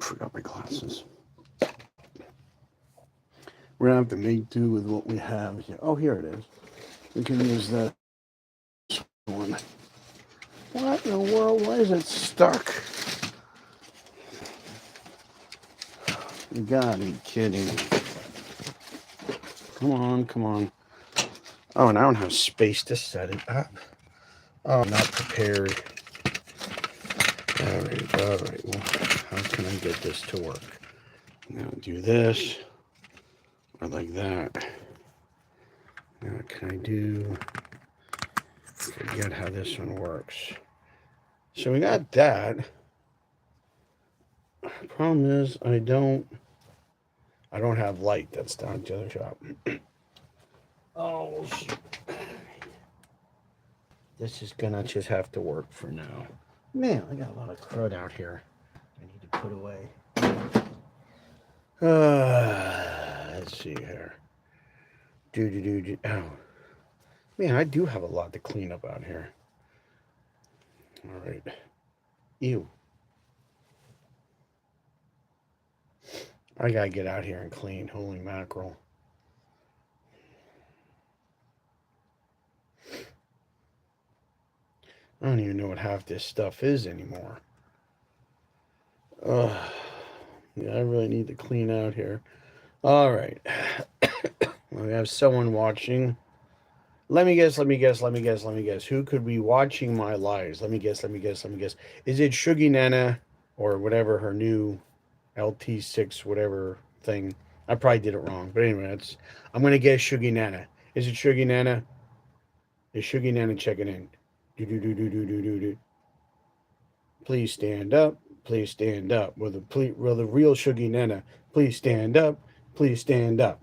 forgot my glasses. We're gonna have to make do with what we have here. Oh, here it is. We can use this one. What in the world? Why is it stuck? You gotta be kidding me. Come on, come on. Oh, and I don't have space to set it up. Oh, I'm not prepared. All right, all right. Well, how can I get this to work? Now do this, or like that. Now what can I do? Forget how this one works. So we got that. Problem is, I don't have light. That's down at the other shop. Oh, shoot. This is gonna just have to work for now. Man, I got a lot of crud out here. I need to put away. Let's see here. Oh, man, I do have a lot to clean up out here. All right. Ew. I gotta get out here and clean. Holy mackerel. I don't even know what half this stuff is anymore. Yeah, I really need to clean out here. All right. We have someone watching. Let me guess. Who could be watching my lives? Let me guess. Is it Shuggy Nana or whatever her new LT6 whatever thing? I probably did it wrong. But anyway, I'm going to guess Shuggy Nana. Is it Shuggy Nana? Is Shuggy Nana checking in? Do. Please stand up. Please stand up. Will the real Shuggy Nana please stand up? Please stand up.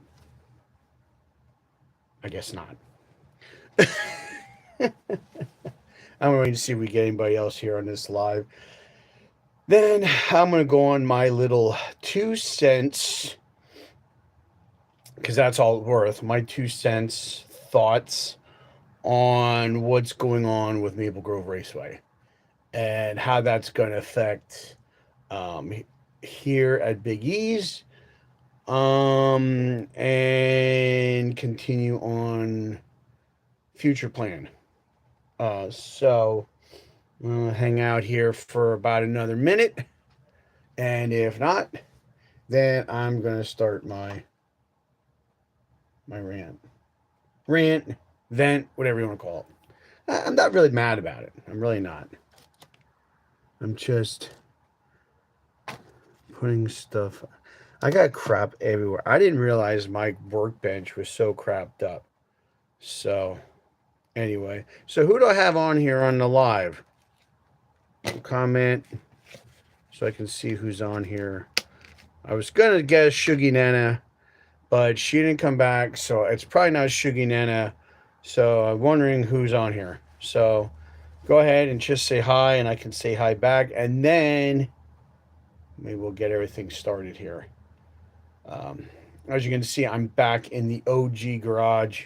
I guess not. I'm waiting to see if we get anybody else here on this live. Then I'm going to go on my little 2 cents, because that's all it's worth. My 2 cents thoughts on what's going on with Maple Grove Raceway and how that's going to affect here at Big E's and continue on future plan. So I'm going to hang out here for about another minute. And if not, then I'm going to start my rant. Rant, vent, whatever you want to call it. I'm not really mad about it. I'm really not. I'm just putting stuff. I got crap everywhere. I didn't realize my workbench was so crapped up. So, anyway. So, who do I have on here on the live? Comment so I can see who's on here. I was going to guess Shuggy Nana, but she didn't come back. So, it's probably not Shuggy Nana. So, I'm wondering who's on here. So, go ahead and just say hi, and I can say hi back. And then maybe we'll get everything started here. As you can see, I'm back in the OG garage.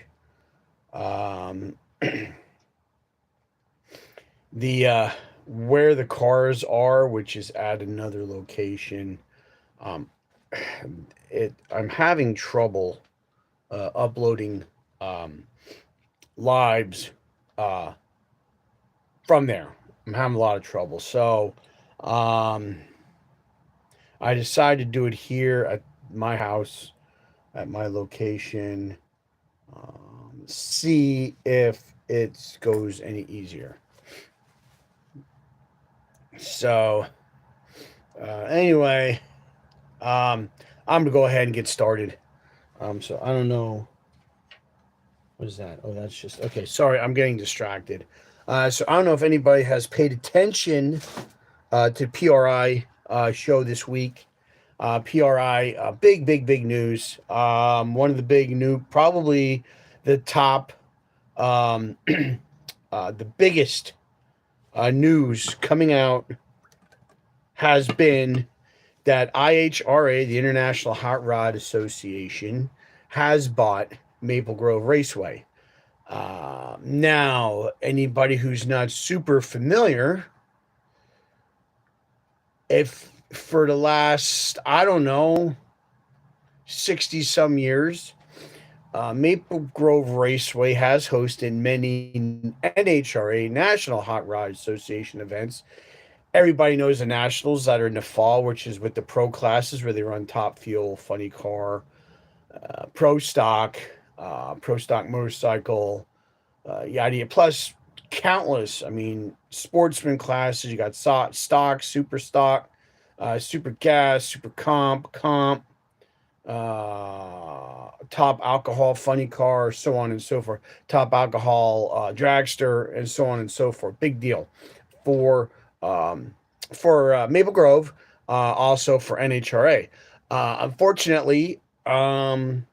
The where the cars are, which is at another location. I'm having trouble uploading lives from there. I'm having a lot of trouble. So I decided to do it here at my house, at my location. See if it goes any easier. So anyway, I'm gonna go ahead and get started. So I don't know. What is that? Oh, that's just okay. Sorry, I'm getting distracted. So I don't know if anybody has paid attention to PRI show this week. PRI, big news. One of the big new, probably the top, the biggest news coming out has been that IHRA, the International Hot Rod Association, has bought Maple Grove Raceway. Now, anybody who's not super familiar, if for the last, I don't know, 60 some years, Maple Grove Raceway has hosted many NHRA, National Hot Rod Association events. Everybody knows the Nationals that are in the fall, which is with the pro classes where they run Top Fuel, Funny Car, Pro Stock Motorcycle, yada yada. Plus, countless. I mean, sportsman classes. You got stock, super gas, super comp, top alcohol, funny car, so on and so forth. Top alcohol, dragster, and so on and so forth. Big deal for um, Maple Grove, also for NHRA. Unfortunately, the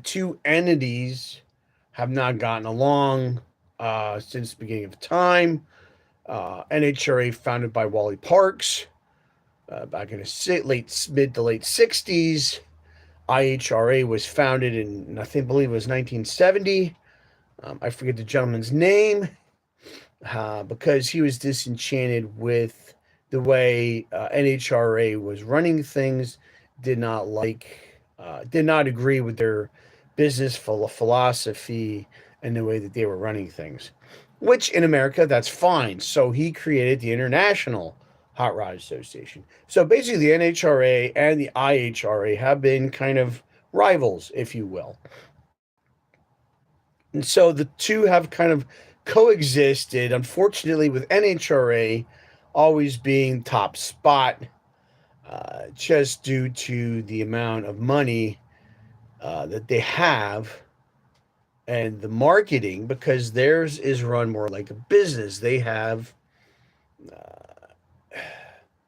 two entities have not gotten along since the beginning of time. NHRA, founded by Wally Parks back in the mid to late 60s. IHRA was founded in, I think, believe it was 1970. I forget the gentleman's name because he was disenchanted with the way NHRA was running things, did not agree with their business philosophy and the way that they were running things. Which in America, that's fine. So he created the International Hot Rod Association. So basically, the NHRA and the IHRA have been kind of rivals, if you will. And so the two have kind of coexisted, unfortunately, with NHRA always being top spot, just due to the amount of money that they have and the marketing, because theirs is run more like a business. They have,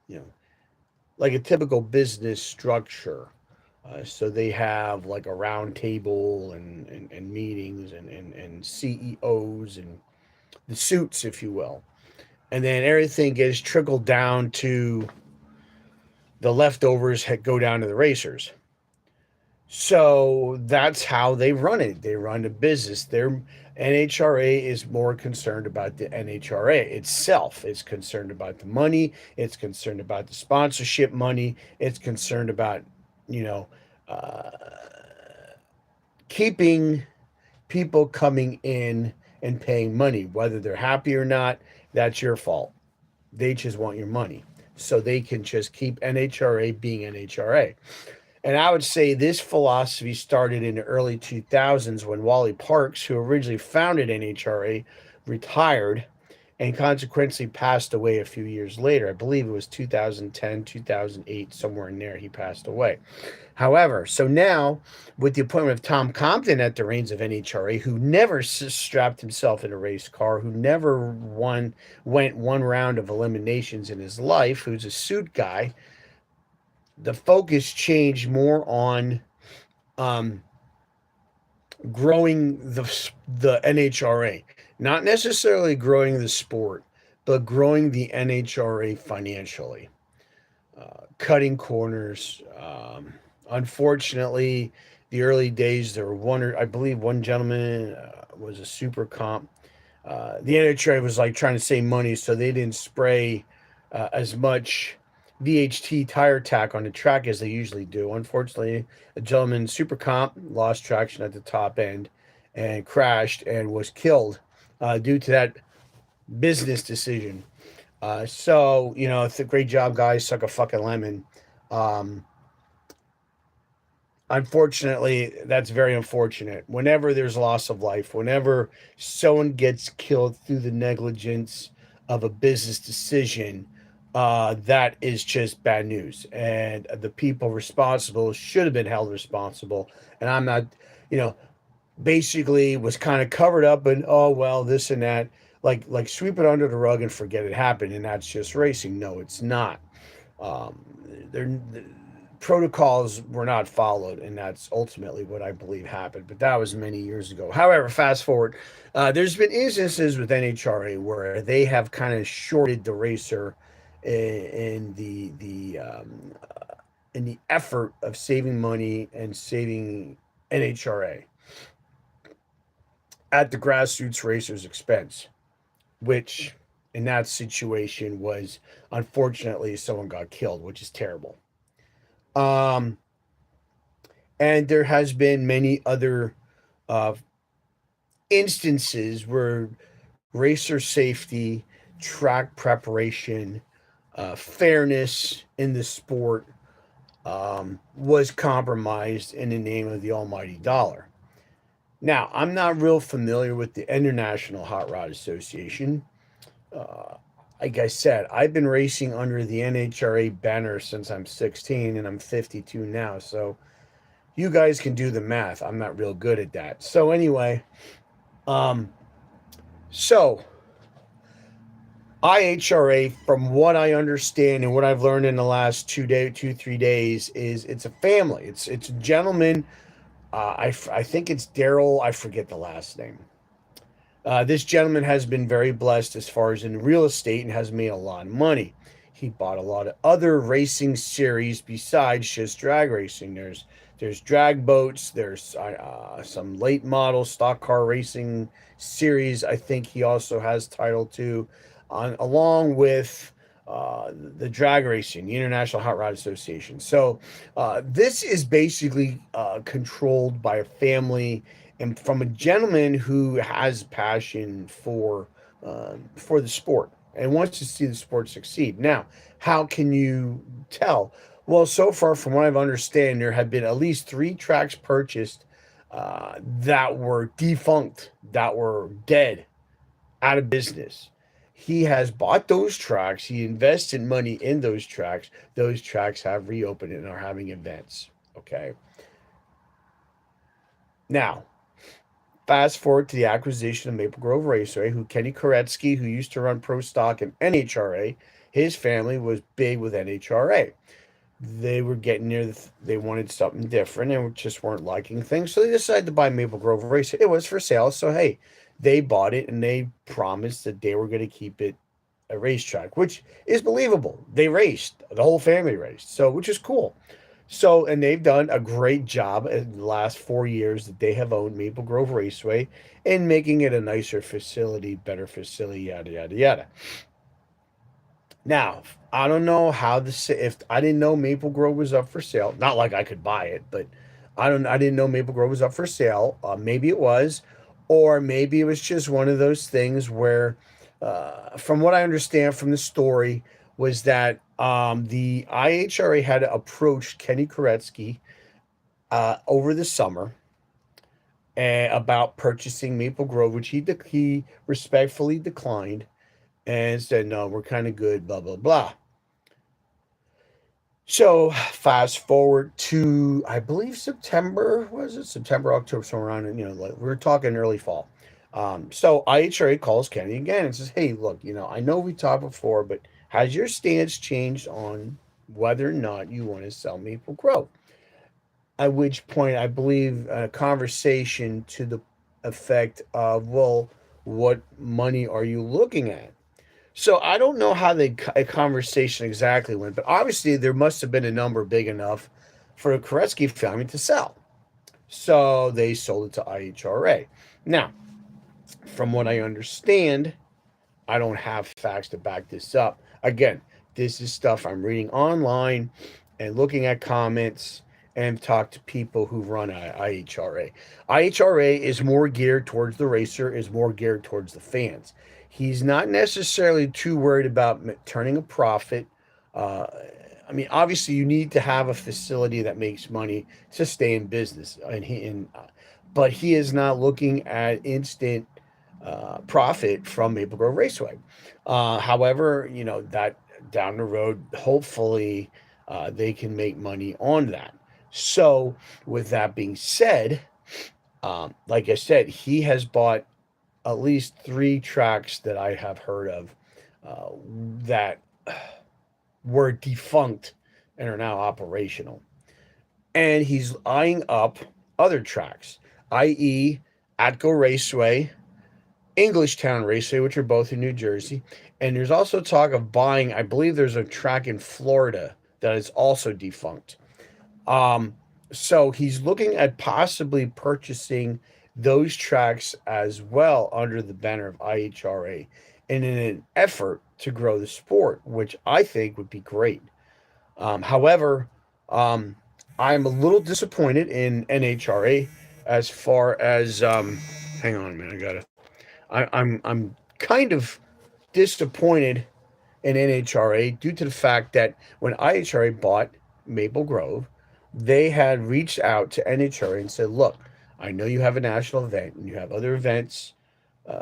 you know, like a typical business structure. So they have like a round table and meetings and CEOs and the suits, if you will. And then everything gets trickled down to the leftovers go down to the racers. So that's how they run it. They run a business. Their NHRA is more concerned about the NHRA itself. It's concerned about the money. It's concerned about the sponsorship money. It's concerned about, you know, uh, keeping people coming in and paying money, whether they're happy or not. That's your fault. They just want your money, so they can just keep NHRA being NHRA. And I would say this philosophy started in the early 2000s when Wally Parks, who originally founded NHRA, retired and consequently passed away a few years later. I believe it was 2010, 2008, somewhere in there, he passed away. However, so now with the appointment of Tom Compton at the reins of NHRA, who never strapped himself in a race car, who never went one round of eliminations in his life, who's a suit guy, the focus changed more on um, growing the NHRA, not necessarily growing the sport, but growing the NHRA financially, cutting corners. Unfortunately, the early days there were I believe one gentleman was a super comp. The NHRA was like trying to save money, so they didn't spray as much VHT tire tack on the track as they usually do. Unfortunately, a gentleman super comp lost traction at the top end and crashed and was killed due to that business decision. So, it's a great job, guys. Suck a fucking lemon. Um, Unfortunately, that's very unfortunate. Whenever there's loss of life, whenever someone gets killed through the negligence of a business decision, that is just bad news. And the people responsible should have been held responsible. And I'm not, you know, basically was kind of covered up and, oh well, this and that. Like sweep it under the rug and forget it happened, and that's just racing. No, it's not. Um, they're protocols were not followed, and that's ultimately what I believe happened. But that was many years ago. However, fast forward, there's been instances with NHRA where they have kind of shorted the racer in the effort of saving money and saving NHRA at the grassroots racers' expense, which in that situation was, unfortunately, someone got killed, which is terrible. Um, and there has been many other uh, instances where racer safety, track preparation, fairness in the sport was compromised in the name of the almighty dollar. Now, I'm not real familiar with the International Hot Rod Association. Uh, like I said, I've been racing under the NHRA banner since I'm 16 and I'm 52 now. So you guys can do the math. I'm not real good at that. So anyway, um, so IHRA, from what I understand and what I've learned in the last 3 days, is it's a family. It's a gentleman. I think it's Daryl. I forget the last name. This gentleman has been very blessed as far as in real estate and has made a lot of money. He bought a lot of other racing series besides just drag racing. There's drag boats. There's some late model stock car racing series. I think he also has title to, along with the drag racing, the International Hot Rod Association. So this is basically controlled by a family and from a gentleman who has passion for the sport and wants to see the sport succeed. Now, how can you tell? Well, so far, from what I've understand, there have been at least 3 tracks purchased that were defunct, that were dead, out of business. He has bought those tracks. He invested money in those tracks. Those tracks have reopened and are having events. Okay. Now, fast forward to the acquisition of Maple Grove Raceway, who Kenny Koretsky, who used to run Pro Stock and NHRA, his family was big with NHRA. They were getting near they wanted something different and just weren't liking things. So they decided to buy Maple Grove Raceway. It was for sale. So, hey, they bought it and they promised that they were going to keep it a racetrack, which is believable. They raced, the whole family raced. So, which is cool. So, and they've done a great job in the last 4 years that they have owned Maple Grove Raceway in making it a nicer facility, better facility, yada, yada, yada. Now, I don't know how if I didn't know Maple Grove was up for sale. Not like I could buy it, but I didn't know Maple Grove was up for sale. Maybe it was, or maybe it was just one of those things where, from what I understand from the story, was that the IHRA had approached Kenny Koretsky over the summer about purchasing Maple Grove, which he respectfully declined and said, no, we're kind of good, blah, blah, blah. So fast forward to, I believe September, was it September, October, somewhere around, like we're talking early fall. So IHRA calls Kenny again and says, hey, look, I know we talked before, but has your stance changed on whether or not you want to sell Maple Grove? At which point, I believe a conversation to the effect of, well, what money are you looking at? So I don't know how the conversation exactly went, but obviously there must have been a number big enough for the Koretsky family to sell. So they sold it to IHRA. Now, from what I understand, I don't have facts to back this up. Again, this is stuff I'm reading online and looking at comments and talk to people who run IHRA. IHRA is more geared towards the racer, is more geared towards the fans. He's not necessarily too worried about turning a profit. I mean, obviously, you need to have a facility that makes money to stay in business, but he is not looking at instant profit from Maple Grove Raceway. However, that down the road, hopefully, they can make money on that. So, with that being said, like I said, he has bought at least 3 tracks that I have heard of that were defunct and are now operational. And he's eyeing up other tracks, i.e., Atco Raceway, Englishtown Raceway, which are both in New Jersey. And there's also talk of buying, I believe there's a track in Florida that is also defunct. So he's looking at possibly purchasing those tracks as well under the banner of IHRA in an effort to grow the sport, which I think would be great. However, um, I'm a little disappointed in NHRA as far as hang on a minute, I gotta. I'm kind of disappointed in NHRA due to the fact that when IHRA bought Maple Grove, they had reached out to NHRA and said, "Look, I know you have a national event and you have other events,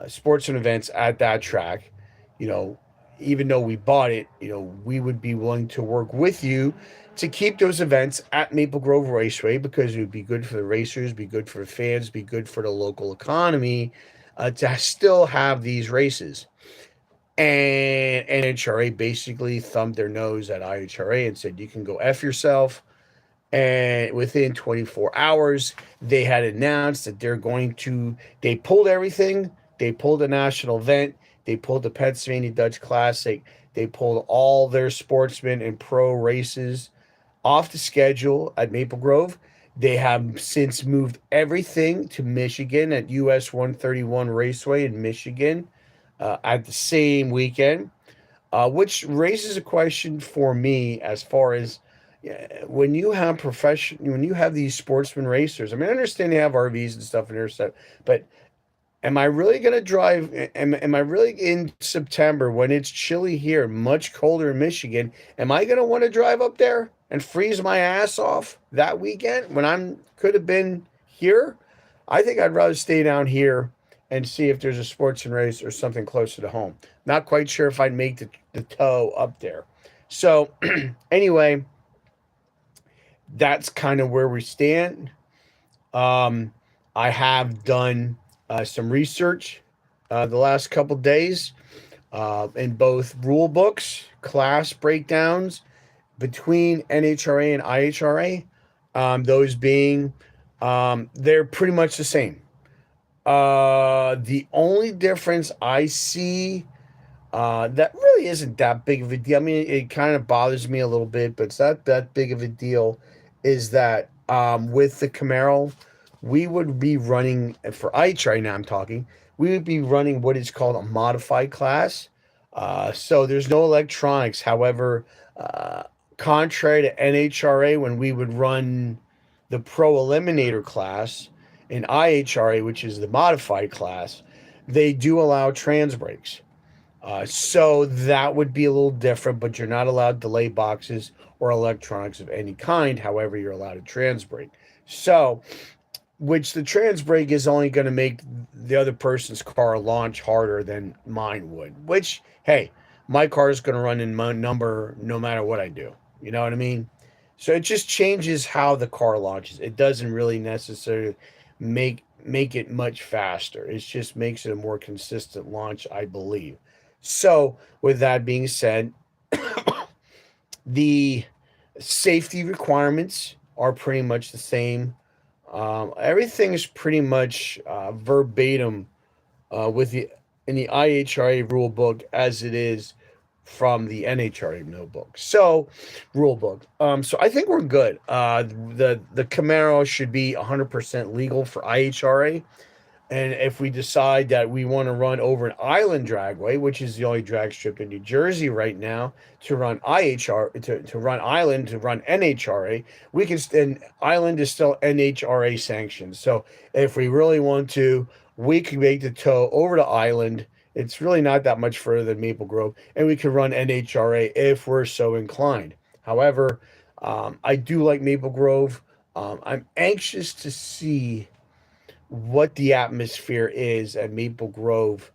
sports and events at that track. You know, even though we bought it, we would be willing to work with you to keep those events at Maple Grove Raceway because it would be good for the racers, be good for the fans, be good for the local economy to still have these races." And NHRA basically thumbed their nose at IHRA and said, "You can go F yourself." And within 24 hours, they had announced that they pulled everything. They pulled the national event. They pulled the Pennsylvania Dutch Classic. They pulled all their sportsmen and pro races off the schedule at Maple Grove. They have since moved everything to Michigan at US 131 Raceway in Michigan at the same weekend, which raises a question for me as far as when you have when you have these sportsman racers. I mean, I understand they have RVs and stuff and their stuff, but am I really going to drive? Am I really in September when it's chilly here, much colder in Michigan? Am I going to want to drive up there and freeze my ass off that weekend when I'm could have been here? I think I'd rather stay down here and see if there's a sports and race or something closer to home. Not quite sure if I'd make the tow up there. So anyway, that's kind of where we stand. Um, I have done some research the last couple days in both rule books, class breakdowns between NHRA and IHRA. Those being, they're pretty much the same. The only difference I see that really isn't that big of a deal. I mean, it kind of bothers me a little bit, but it's not that big of a deal. Is that with the Camaro, we would be running for ICE right now. I'm talking. We would be running what is called a modified class. So there's no electronics. However, contrary to NHRA, when we would run the Pro Eliminator class in IHRA, which is the modified class, they do allow trans brakes. So that would be a little different, but you're not allowed delay boxes or electronics of any kind. However, you're allowed a trans brake. So, which the trans brake is only going to make the other person's car launch harder than mine would. Which, hey, my car is going to run in my number no matter what I do. You know what I mean? So it just changes how the car launches. It doesn't really necessarily make it much faster. It just makes it a more consistent launch, I believe. So, with that being said, the safety requirements are pretty much the same. Everything is pretty much verbatim with the in the IHRA rule book as it is from the NHRA notebook. So, rule book. So I think we're good. The Camaro should be 100% legal for IHRA. And if we decide that we want to run over an island dragway, which is the only drag strip in New Jersey right now, to run to run island, to run NHRA, we can. And island is still NHRA sanctioned. So if we really want to, we can make the tow over to island. It's really not that much further than Maple Grove, and we can run NHRA if we're so inclined. However, I do like Maple Grove. I'm anxious to see what the atmosphere is at Maple Grove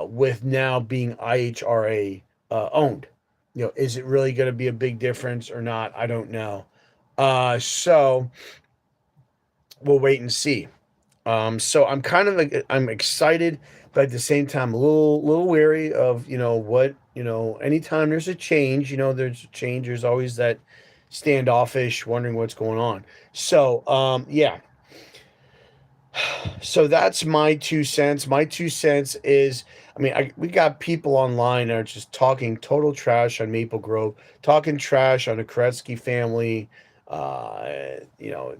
with now being IHRA owned. Is it really going to be a big difference or not? I don't know. So we'll wait and see. So I'm excited, but at the same time a little wary of what anytime there's a change, there's a change. There's always that standoffish, wondering what's going on. So yeah. So that's my 2 cents. My 2 cents is, I mean, we got people online that are just talking total trash on Maple Grove, talking trash on the Koretsky family. You know,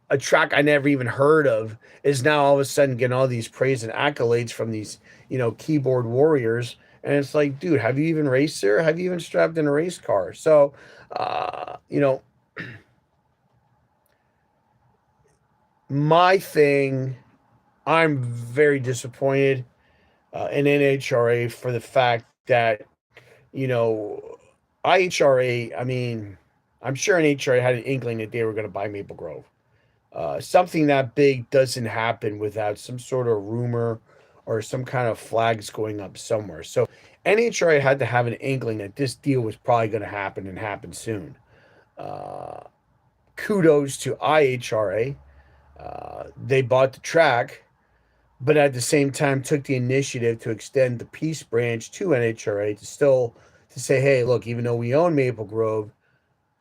a track I never even heard of is now all of a sudden getting all these praise and accolades from these, keyboard warriors. And it's like, dude, have you even raced there? Have you even strapped in a race car? So, uh, you know, my thing, I'm very disappointed in NHRA for the fact that, you know, IHRA, I mean, I'm sure NHRA had an inkling that they were going to buy Maple Grove. Something that big doesn't happen without some sort of rumor or some kind of flags going up somewhere. So NHRA had to have an inkling that this deal was probably going to happen and happen soon. Uh, Kudos to IHRA. They bought the track, but at the same time took the initiative to extend the Peace Branch to NHRA to say, hey, look, even though we own Maple Grove,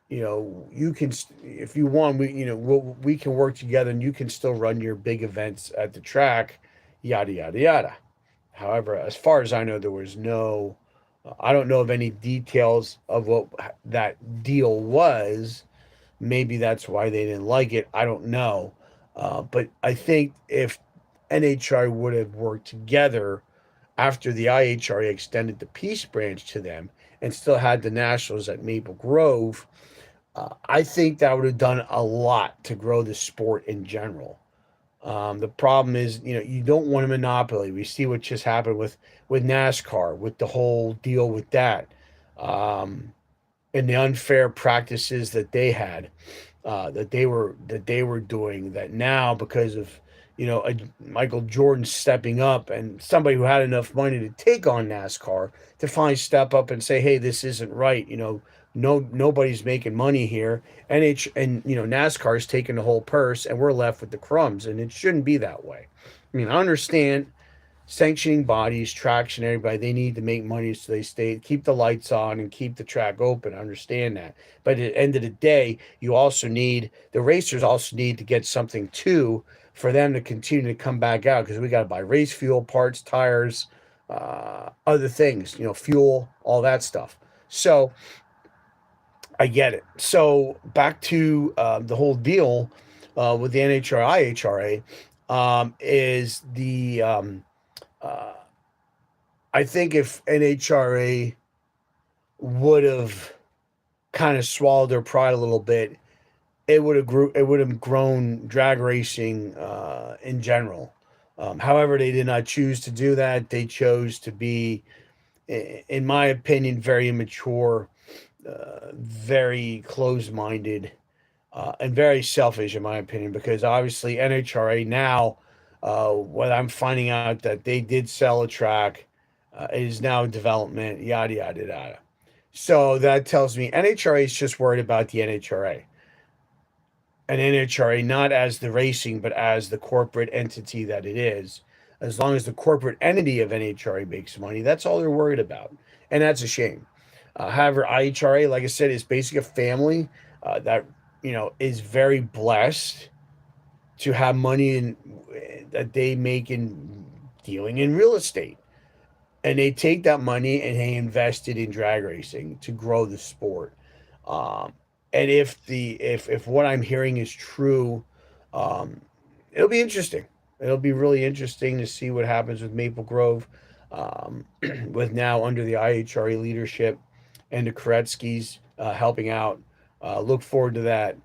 you can, if you want, we can work together and you can still run your big events at the track, yada yada yada. However, as far as I know, there was no, I don't know of any details of what that deal was. Maybe that's why they didn't like it. I don't know. But I think if NHRA would have worked together after the IHRA extended the Peace Branch to them and still had the Nationals at Maple Grove, I think that would have done a lot to grow the sport in general. The problem is, you don't want a monopoly. We see what just happened with NASCAR, with the whole deal with that, and the unfair practices that they had, that they were doing. That now, because of Michael Jordan stepping up and somebody who had enough money to take on NASCAR to finally step up and say, "Hey, this isn't right." No, nobody's making money here. And NASCAR is taking the whole purse, and we're left with the crumbs. And it shouldn't be that way. I mean, I understand sanctioning bodies, traction, everybody, they need to make money so they keep the lights on and keep the track open. I understand that. But at the end of the day, the racers also need to get something too for them to continue to come back out, because we got to buy race fuel, parts, tires, other things, fuel, all that stuff. So I get it. So back to the whole deal with the NHRA, IHRA, is uh, I think if NHRA would have kind of swallowed their pride a little bit, it would have grown drag racing in general. However, they did not choose to do that. They chose to be, in my opinion, very immature, very closed-minded, and very selfish, in my opinion, because obviously NHRA now, what I'm finding out that they did sell a track, it is now in development, yada yada yada. So that tells me NHRA is just worried about the NHRA, and NHRA not as the racing, but as the corporate entity that it is. As long as the corporate entity of NHRA makes money, that's all they're worried about, and that's a shame. However, IHRA, like I said, is basically a family that is very blessed to have money that they make in dealing in real estate, and they take that money and they invest it in drag racing to grow the sport. Um, and if what I'm hearing is true, um, it'll be interesting. It'll be really interesting to see what happens with Maple Grove, um, with now under the IHRA leadership and the Koretsky's helping out. Look forward to that.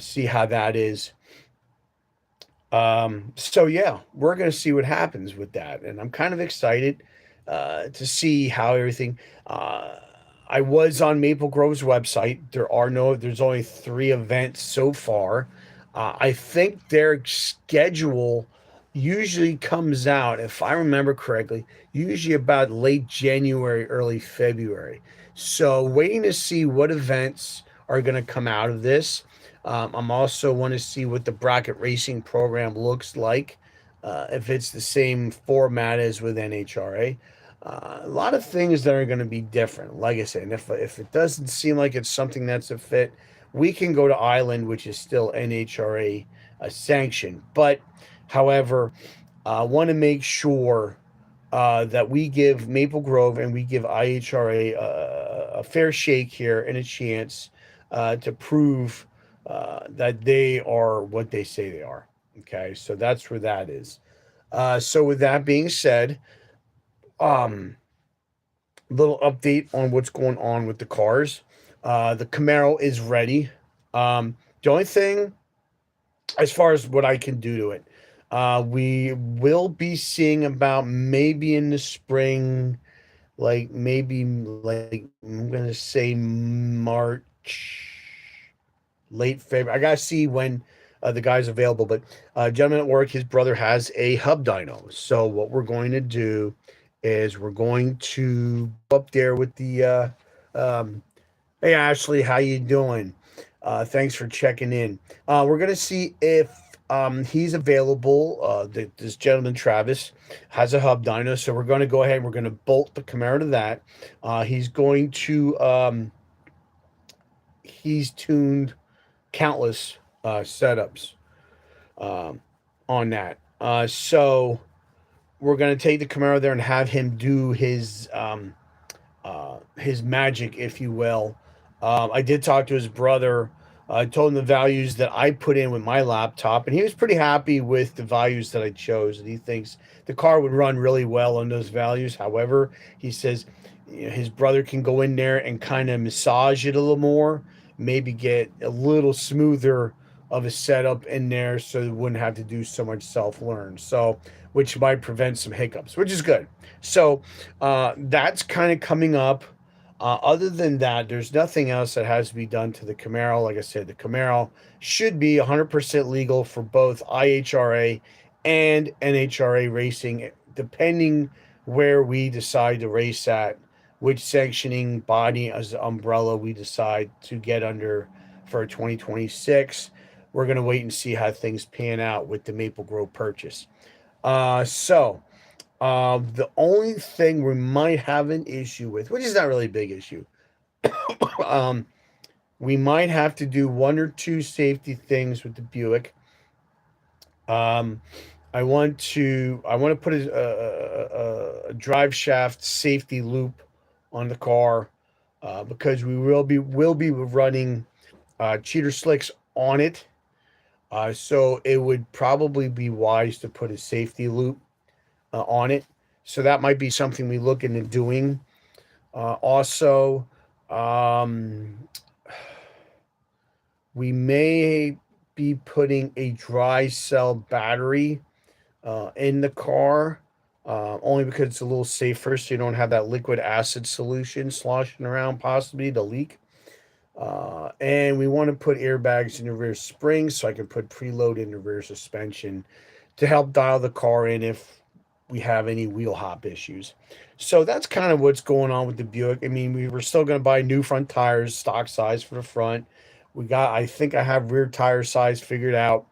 See how that is. So yeah, we're gonna see what happens with that, and I'm kind of excited to see how everything. Uh, I was on Maple Grove's website. There's only 3 events so far. I think their schedule usually comes out, if I remember correctly, usually about late January, early February. So waiting to see what events are going to come out of this. I'm also want to see what the bracket racing program looks like, if it's the same format as with NHRA. A lot of things that are going to be different. Like I said, and if it doesn't seem like it's something that's a fit, we can go to Island, which is still NHRA sanctioned. But, however, I want to make sure that we give Maple Grove and we give IHRA a fair shake here and a chance to prove that they are what they say they are. Okay, so that's where that is. So with that being said, um, little update on what's going on with the cars. The Camaro is ready. The only thing, as far as what I can do to it, we will be seeing about maybe in the spring, like maybe like I'm gonna say March, late February. I gotta see when the guy's available. But gentleman at work, his brother has a hub dyno. So what we're going to do is we're going to go up there with the um, hey Ashley, how you doing? Thanks for checking in. We're gonna see if he's available. This gentleman Travis has a hub dyno, so we're going to go ahead and we're going to bolt the Camaro to that. He's going to he's tuned countless setups um, on that. So we're going to take the Camaro there and have him do his magic, if you will. I did talk to his brother. I told him the values that I put in with my laptop, and he was pretty happy with the values that I chose. And he thinks the car would run really well on those values. However, he says his brother can go in there and kind of massage it a little more, maybe get a little smoother of a setup in there so it wouldn't have to do so much self learn. So, which might prevent some hiccups, which is good. So, that's kind of coming up. Other than that, there's nothing else that has to be done to the Camaro. Like I said, the Camaro should be 100% legal for both IHRA and NHRA racing, depending where we decide to race at, which sanctioning body as the umbrella we decide to get under for 2026. We're going to wait and see how things pan out with the Maple Grove purchase. The only thing we might have an issue with, which is not really a big issue, um, we might have to do one or two safety things with the Buick. Um, I want to put a drive shaft safety loop on the car because we will be running cheater slicks on it. So it would probably be wise to put a safety loop on it. So that might be something we look into doing. Also, um, we may be putting a dry cell battery in the car, only because it's a little safer, so you don't have that liquid acid solution sloshing around, possibly to leak. And we want to put airbags in the rear springs so I can put preload in the rear suspension to help dial the car in if we have any wheel hop issues. So that's kind of what's going on with the Buick. I mean, we were still going to buy new front tires, stock size for the front. I think I have rear tire size figured out.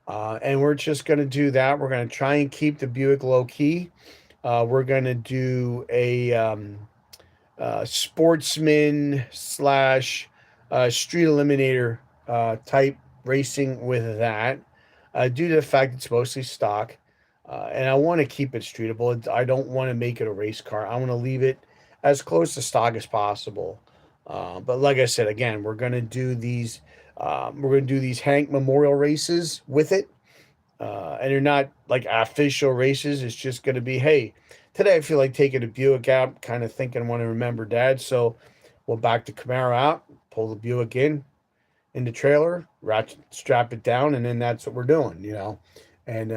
And we're just going to do that. We're going to try and keep the Buick low key. We're going to do a sportsman slash street eliminator type racing with that, due to the fact it's mostly stock. And I want to keep it streetable. I don't want to make it a race car. I want to leave it as close to stock as possible. But like I said, again, we're going to do these. We're going to do these Hank Memorial races with it, and they're not like official races. It's just going to be, hey, today I feel like taking a Buick out, kind of thinking I want to remember Dad. So we'll back the Camaro out, pull the Buick in the trailer, ratchet, strap it down, and then that's what we're doing, And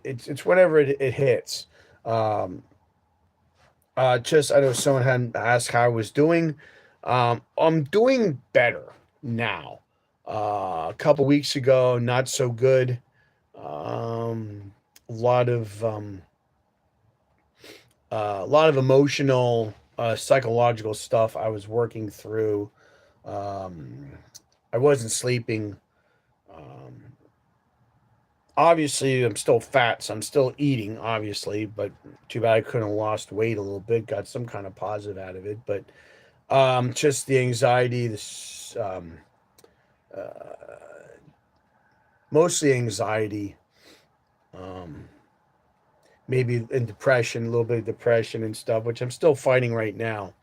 it's whenever it hits. Um, just I know someone had asked how I was doing. I'm doing better now. A couple weeks ago, not so good. A lot of emotional, psychological stuff I was working through. Um, I wasn't sleeping. Um, Obviously, I'm still fat, so I'm still eating, obviously, but too bad I couldn't have lost weight a little bit, got some kind of positive out of it. But just the anxiety, uh, mostly anxiety, um, maybe in depression, a little bit of depression and stuff, which I'm still fighting right now.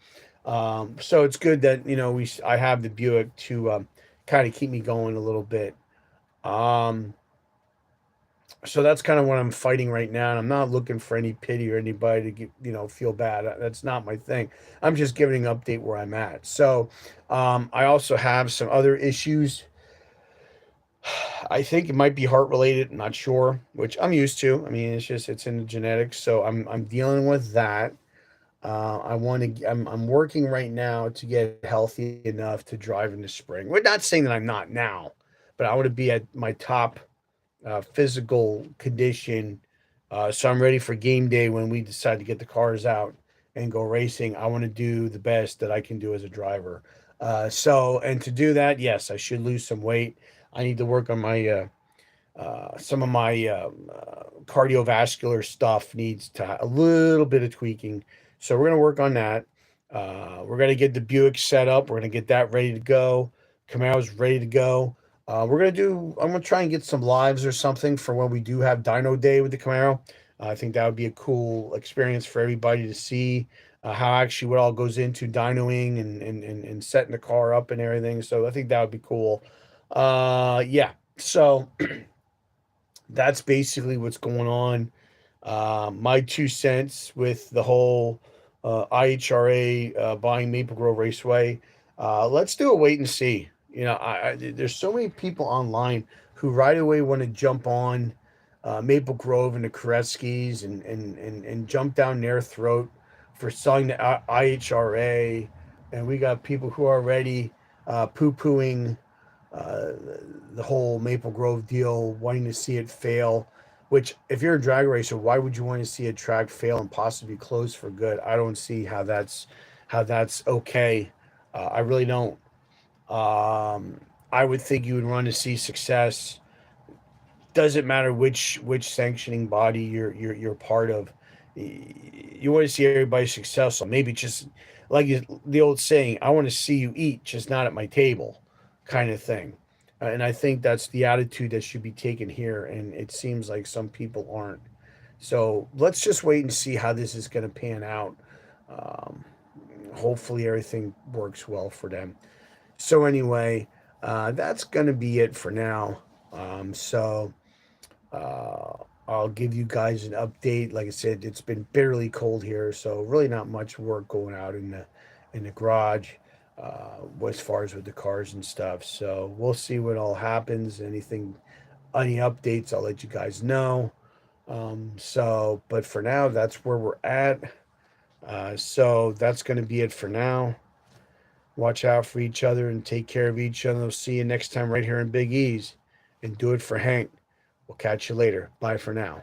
So it's good that I have the Buick to kind of keep me going a little bit. Um, so that's kind of what I'm fighting right now, and I'm not looking for any pity or anybody to get, feel bad. That's not my thing. I'm just giving an update where I'm at. So I also have some other issues. I think it might be heart related. I'm not sure, which I'm used to. I mean, it's in the genetics, so I'm dealing with that. I want to. I'm working right now to get healthy enough to drive in the spring. We're not saying that I'm not now, but I want to be at my top physical condition. So I'm ready for game day when we decide to get the cars out and go racing. I want to do the best that I can do as a driver. And to do that, yes, I should lose some weight. I need to work on my some of my cardiovascular stuff needs to a little bit of tweaking. So we're gonna work on that. We're gonna get the Buick set up. We're gonna get that ready to go. Camaro's ready to go. We're gonna do. I'm gonna try and get some lives or something for when we do have Dyno Day with the Camaro. I think that would be a cool experience for everybody to see how actually what all goes into dynoing and setting the car up and everything. So I think that would be cool. Yeah. So that's basically what's going on. My 2 cents with the whole IHRA buying Maple Grove Raceway. Let's do a wait and see. There's so many people online who right away want to jump on Maple Grove and the Koretsky's and jump down their throat for selling the IHRA. And we got people who are already poo pooing uh, the whole Maple Grove deal, wanting to see it fail. Which, if you're a drag racer, why would you want to see a track fail and possibly close for good? I don't see how that's okay. I really don't. I would think you would want to see success. Doesn't matter which sanctioning body you're part of. You want to see everybody successful. Maybe just like the old saying, "I want to see you eat, just not at my table," kind of thing. And I think that's the attitude that should be taken here. And it seems like some people aren't. So let's just wait and see how this is going to pan out. Um, Hopefully everything works well for them. So anyway, that's going to be it for now. So uh, I'll give you guys an update. Like I said, it's been bitterly cold here, so really not much work going out in the garage as far as with the cars and stuff. So we'll see what all happens. Any updates, I'll let you guys know. But for now, that's where we're at. So that's going to be it for now. Watch out for each other and take care of each other. We'll see you next time right here in Big E's. And do it for Hank. We'll catch you later. Bye for now.